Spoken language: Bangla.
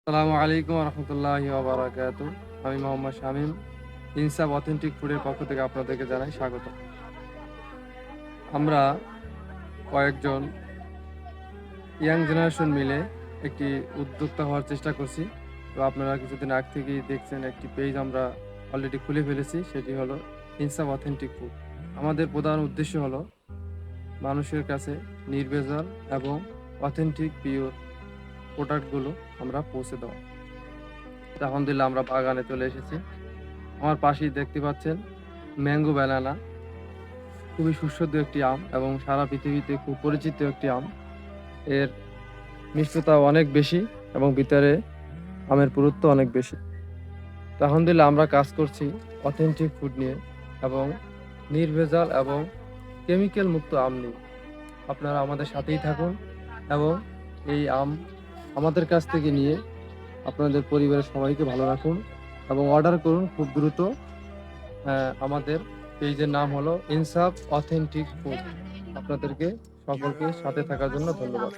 আসসালামু আলাইকুম রহমতুল্লাহি ওয়া বারাকাতু। আমি মোহাম্মদ শামীম। ইনসাফ অথেন্টিক ফুডের পক্ষ থেকে আপনাদেরকে জানাই স্বাগত। আমরা কয়েকজন ইয়াং জেনারেশন মিলে একটি উদ্যোক্তা হওয়ার চেষ্টা করছি। তো আপনারা কিছুদিন আগ থেকেই দেখছেন একটি পেজ আমরা অলরেডি খুলে ফেলেছি, সেটি হলো ইনসাফ অথেন্টিক ফুড। আমাদের প্রধান উদ্দেশ্য হলো মানুষের কাছে নির্ভেজাল এবং অথেন্টিক পিওর প্রোডাক্টগুলো আমরা পৌঁছে দেওয়া। তো আলহামদুলিল্লাহ আমরা বাগানে চলে এসেছি। আমার পাশেই দেখতে পাচ্ছেন ম্যাঙ্গো ব্যানানা, খুবই সুস্বাদু একটি আম এবং সারা পৃথিবীতে খুব পরিচিত একটি আম। এর মিষ্টতা অনেক বেশি এবং ভিতরে আমের পুরুত্ব অনেক বেশি। তো আলহামদুলিল্লাহ আমরা কাজ করছি অথেন্টিক ফুড নিয়ে এবং নির্ভেজাল এবং কেমিক্যাল মুক্ত আম নিয়ে। আপনারা আমাদের সাথেই থাকুন এবং এই আম আমাদের কাছ থেকে নিয়ে আপনাদের পরিবারের সবাইকে ভালো রাখুন এবং অর্ডার করুন খুব দ্রুত। আমাদের পেজের নাম হলো ইনসাফ অথেন্টিক ফুড। আপনাদেরকে সকলকে সাথে থাকার জন্য ধন্যবাদ।